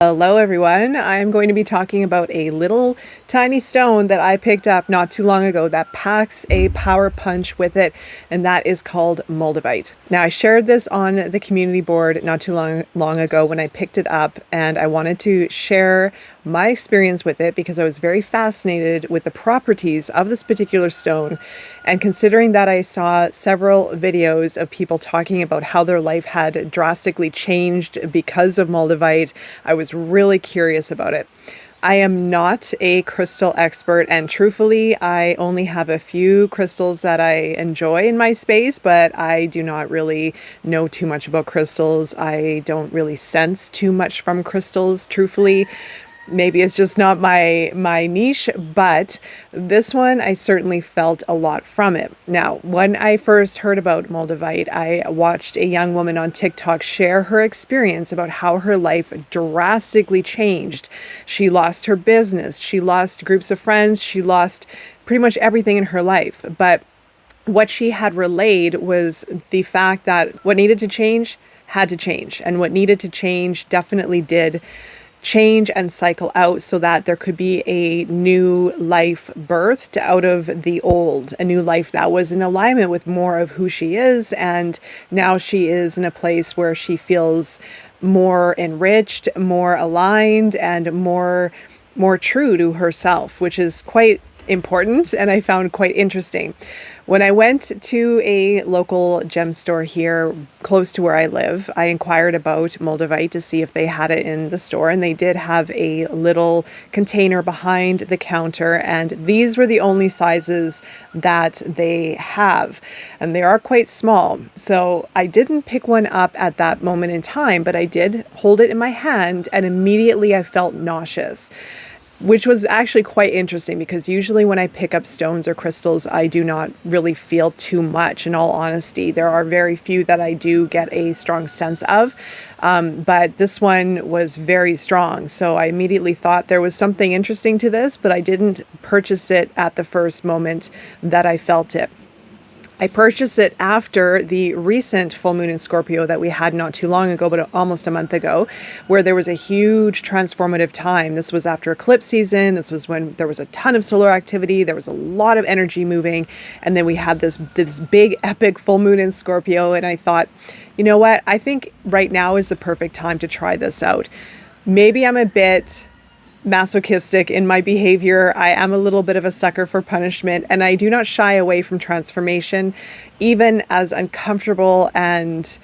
Hello everyone, I'm going to be talking about a little tiny stone that I picked up not too long ago that packs a power punch with it, and that is called Moldavite. Now I shared this on the community board not too long ago when I picked it up, and I wanted to share my experience with it because I was very fascinated with the properties of this particular stone. And considering that I saw several videos of people talking about how their life had drastically changed because of Moldavite, I was really curious about it. I am not a crystal expert, and truthfully, I only have a few crystals that I enjoy in my space, but I do not really know too much about crystals. I don't really sense too much from crystals, truthfully. Maybe it's just not my niche, but this one I certainly felt a lot from it. Now, when I first heard about Moldavite, I watched a young woman on TikTok share her experience about how her life drastically changed. She lost her business, she lost groups of friends, she lost pretty much everything in her life. But what she had relayed was the fact that what needed to change had to change, and what needed to change definitely did change and cycle out so that there could be a new life birthed out of the old, a new life that was in alignment with more of who she is. And now she is in a place where she feels more enriched, more aligned, and more true to herself, which is quite important and I found quite interesting. When I went to a local gem store here close to where I live, I inquired about Moldavite to see if they had it in the store, and they did have a little container behind the counter, and these were the only sizes that they have, and they are quite small. So I didn't pick one up at that moment in time, but I did hold it in my hand, and immediately I felt nauseous, which was actually quite interesting because usually when I pick up stones or crystals, I do not really feel too much. In all honesty, there are very few that I do get a strong sense of, but this one was very strong. So I immediately thought there was something interesting to this, but I didn't purchase it at the first moment that I felt it. I purchased it after the recent full moon in Scorpio that we had not too long ago, but almost a month ago, where there was a huge transformative time. This was after eclipse season. This was when there was a ton of solar activity. There was a lot of energy moving. And then we had this big epic full moon in Scorpio. And I thought, you know what? I think right now is the perfect time to try this out. Maybe I'm a bit masochistic in my behavior. I am a little bit of a sucker for punishment, and I do not shy away from transformation, even as uncomfortable and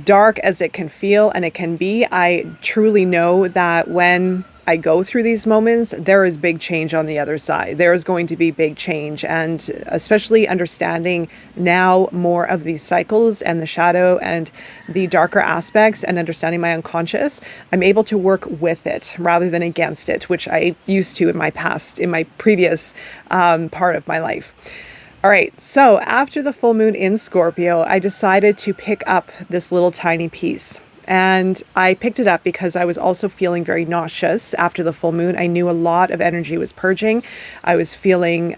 dark as it can feel and it can be. I truly know that when I go through these moments, there is big change on the other side. There is going to be big change, and especially understanding now more of these cycles and the shadow and the darker aspects and understanding my unconscious, I'm able to work with it rather than against it, which I used to in my past, in my previous part of my life. All right, so after the full moon in Scorpio, I decided to pick up this little tiny piece. And I picked it up because I was also feeling very nauseous after the full moon. I knew a lot of energy was purging. I was feeling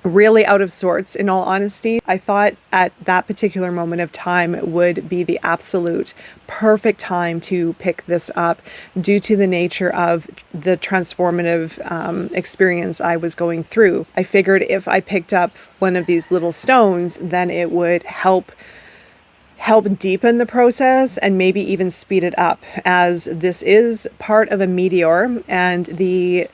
really out of sorts, in all honesty. I thought at that particular moment of time would be the absolute perfect time to pick this up due to the nature of the transformative experience I was going through. I figured if I picked up one of these little stones, then it would help deepen the process and maybe even speed it up, as this is part of a meteor and the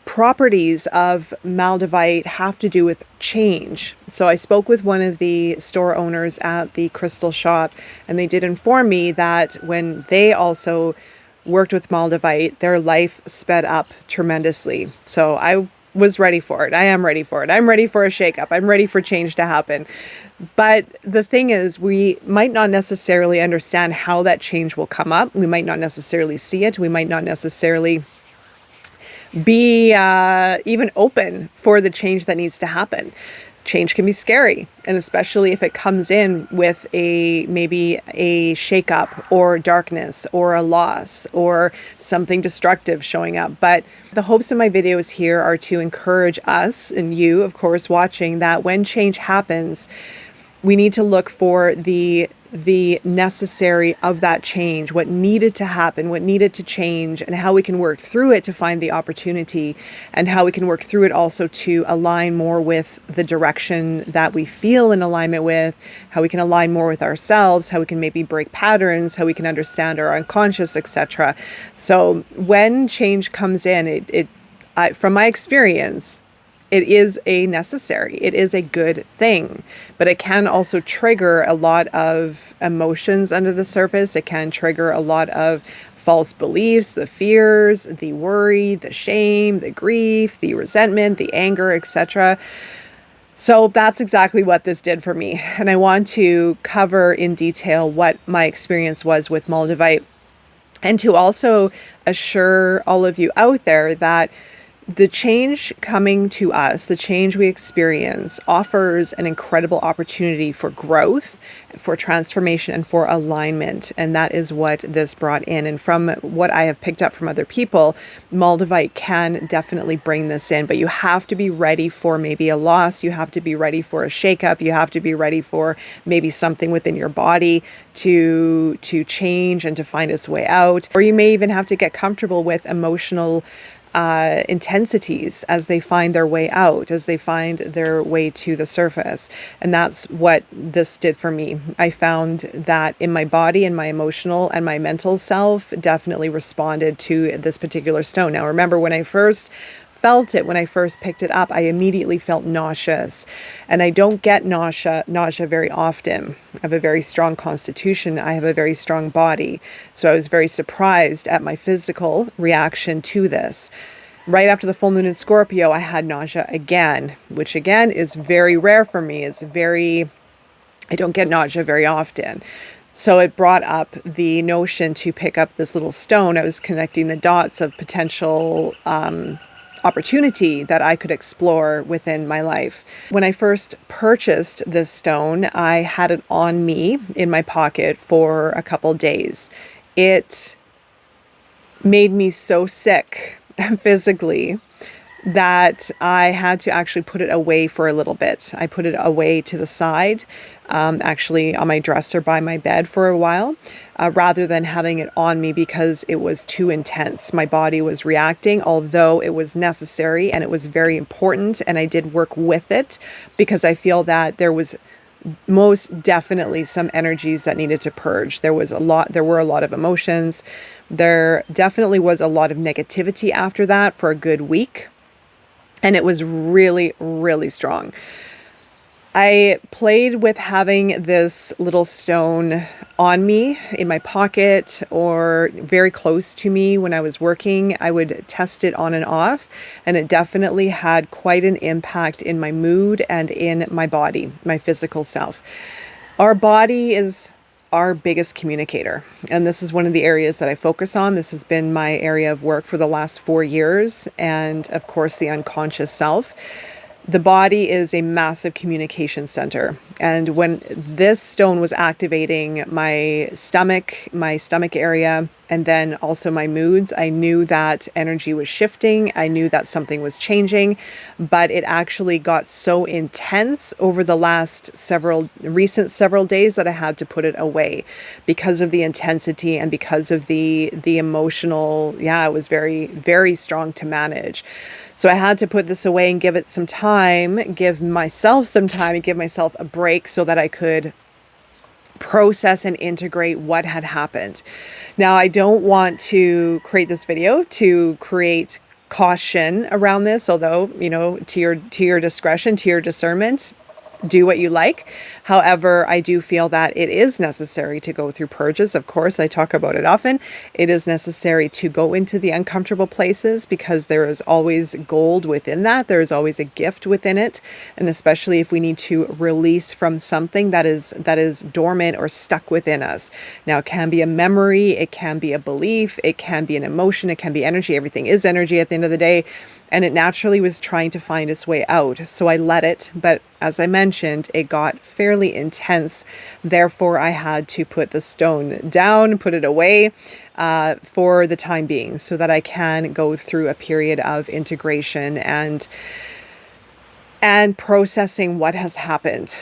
properties of Moldavite have to do with change. So I spoke with one of the store owners at the crystal shop, and they did inform me that when they also worked with Moldavite, their life sped up tremendously. So I was ready for it. I am ready for it. I'm ready for a shakeup. I'm ready for change to happen. But the thing is, we might not necessarily understand how that change will come up. We might not necessarily see it. We might not necessarily be even open for the change that needs to happen. Change can be scary, and especially if it comes in with maybe a shakeup or darkness or a loss or something destructive showing up. But the hopes of my videos here are to encourage us, and you, of course, watching, that when change happens, we need to look for the the necessary of that change, what needed to happen, what needed to change, and how we can work through it to find the opportunity, and how we can work through it also to align more with the direction that we feel in alignment with, how we can align more with ourselves, how we can maybe break patterns, how we can understand our unconscious, etc. So when change comes in, from my experience, it is it is a good thing, but it can also trigger a lot of emotions under the surface. It can trigger a lot of false beliefs, the fears, the worry, the shame, the grief, the resentment, the anger, etc. So that's exactly what this did for me. And I want to cover in detail what my experience was with Moldavite, and to also assure all of you out there that the change coming to us, the change we experience, offers an incredible opportunity for growth, for transformation, and for alignment. And that is what this brought in. And from what I have picked up from other people, Moldavite can definitely bring this in, but you have to be ready for maybe a loss. You have to be ready for a shakeup. You have to be ready for maybe something within your body to change and to find its way out. Or you may even have to get comfortable with emotional intensities as they find their way out, as they find their way to the surface. And that's what this did for me. I found that in my body and my emotional and my mental self definitely responded to this particular stone. Now, remember, when I first felt it, when I first picked it up, I immediately felt nauseous. And I don't get nausea very often. I have a very strong constitution. I have a very strong body. So I was very surprised at my physical reaction to this. Right after the full moon in Scorpio, I had nausea again, which again is very rare for me. I don't get nausea very often. So it brought up the notion to pick up this little stone. I was connecting the dots of potential opportunity that I could explore within my life. When I first purchased this stone, I had it on me in my pocket for a couple days. It made me so sick physically that I had to actually put it away for a little bit. I put it away to the side, actually on my dresser by my bed for a while, rather than having it on me because it was too intense. My body was reacting, although it was necessary and it was very important, and I did work with it because I feel that there was most definitely some energies that needed to purge. There were a lot of emotions. There definitely was a lot of negativity after that for a good week. And it was really, really strong. I played with having this little stone on me in my pocket or very close to me when I was working. I would test it on and off, and it definitely had quite an impact in my mood and in my body, my physical self. Our body is our biggest communicator, and this is one of the areas that I focus on. This has been my area of work for the last 4 years, and of course the unconscious self. The body is a massive communication center. And when this stone was activating my stomach area, and then also my moods, I knew that energy was shifting. I knew that something was changing, but it actually got so intense over the last recent several days that I had to put it away because of the intensity and because of the emotional, it was very, very strong to manage. So I had to put this away and give it some time, give myself some time and give myself a break so that I could process and integrate what had happened. Now, I don't want to create this video to create caution around this, although, to your discretion, to your discernment, do what you like. However, I do feel that it is necessary to go through purges. Of course, I talk about it often. It is necessary to go into the uncomfortable places because there is always gold within that. There is always a gift within it. And especially if we need to release from something that is dormant or stuck within us. Now, it can be a memory, it can be a belief, it can be an emotion, it can be energy. Everything is energy at the end of the day. And it naturally was trying to find its way out. So I let it, but as I mentioned, it got fairly intense. Therefore, I had to put the stone down, put it away for the time being so that I can go through a period of integration and processing what has happened.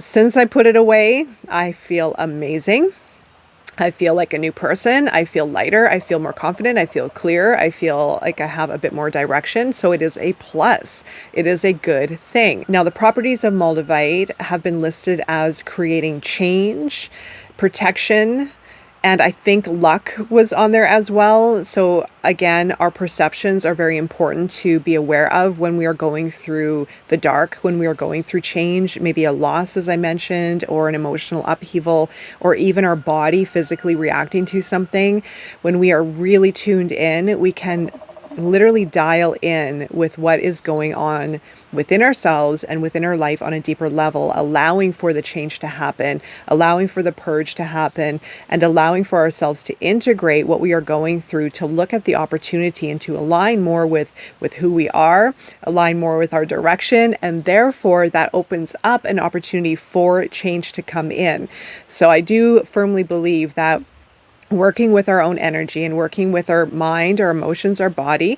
since I put it away, I feel amazing. I feel like a new person. I feel lighter. I feel more confident. I feel clear. I feel like I have a bit more direction. So it is a plus. It is a good thing. Now, the properties of Moldavite have been listed as creating change, protection, and I think luck was on there as well. So again, our perceptions are very important to be aware of when we are going through the dark, when we are going through change, maybe a loss, as I mentioned, or an emotional upheaval, or even our body physically reacting to something. When we are really tuned in, we can literally dial in with what is going on within ourselves and within our life on a deeper level, allowing for the change to happen, allowing for the purge to happen, and allowing for ourselves to integrate what we are going through, to look at the opportunity and to align more with who we are, align more with our direction, and therefore that opens up an opportunity for change to come in. So I do firmly believe that working with our own energy and working with our mind, our emotions, our body,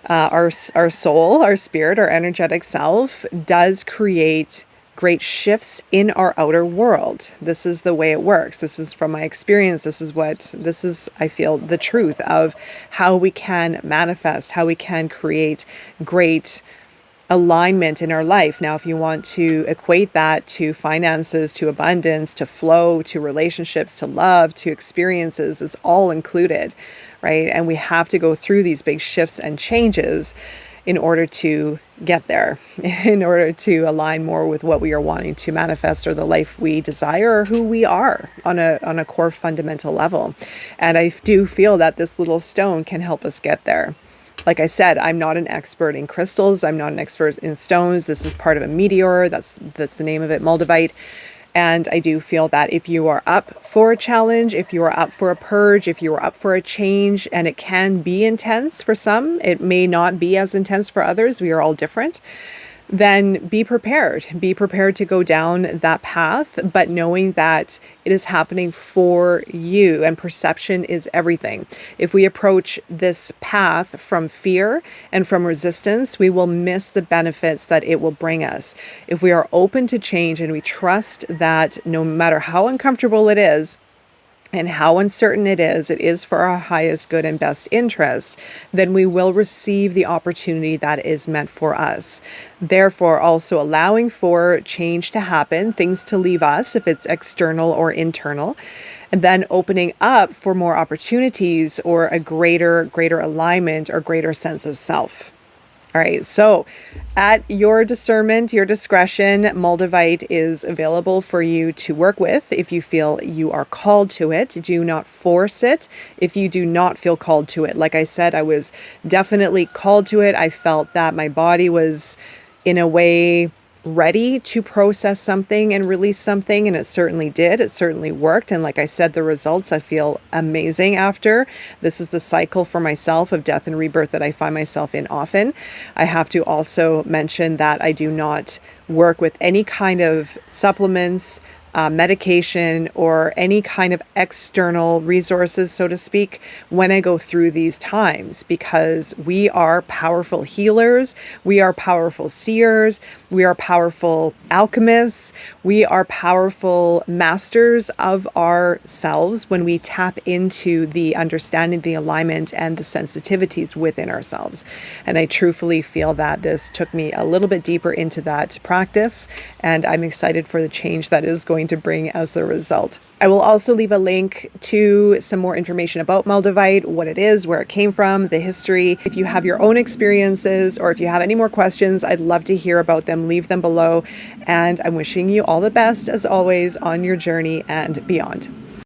our soul, our spirit, our energetic self does create great shifts in our outer world. This is the way it works. This is from my experience. This is, I feel, the truth of how we can manifest, how we can create great alignment in our life. Now, if you want to equate that to finances, to abundance, to flow, to relationships, to love, to experiences, it's all included, right? And we have to go through these big shifts and changes in order to get there, in order to align more with what we are wanting to manifest, or the life we desire, or who we are on a core fundamental level. And I do feel that this little stone can help us get there. Like I said, I'm not an expert in crystals. I'm not an expert in stones. This is part of a meteor. That's the name of it, Moldavite. And I do feel that if you are up for a challenge, if you are up for a purge, if you are up for a change, and it can be intense for some, it may not be as intense for others. We are all different. Then be prepared. Be prepared to go down that path, but knowing that it is happening for you, and perception is everything. If we approach this path from fear and from resistance, we will miss the benefits that it will bring us. If we are open to change and we trust that no matter how uncomfortable it is, and how uncertain it is for our highest good and best interest, then we will receive the opportunity that is meant for us. Therefore, also allowing for change to happen, things to leave us, if it's external or internal, and then opening up for more opportunities or a greater alignment or greater sense of self. All right, so at your discernment, your discretion, Moldavite is available for you to work with if you feel you are called to it. Do not force it if you do not feel called to it. Like I said, I was definitely called to it. I felt that my body was, in a way, ready to process something and release something, and it certainly did. It certainly worked, and like I said, the results, I feel amazing after. This is the cycle for myself of death and rebirth that I find myself in often. I have to also mention that I do not work with any kind of supplements, medication, or any kind of external resources, so to speak, when I go through these times, because we are powerful healers, we are powerful seers, we are powerful alchemists, we are powerful masters of ourselves when we tap into the understanding, the alignment, and the sensitivities within ourselves. And I truthfully feel that this took me a little bit deeper into that practice, and I'm excited for the change that is going to bring as the result. I will also leave a link to some more information about Moldavite, what it is, where it came from, the history. If you have your own experiences, or if you have any more questions, I'd love to hear about them. Leave them below. And I'm wishing you all the best, as always, on your journey and beyond.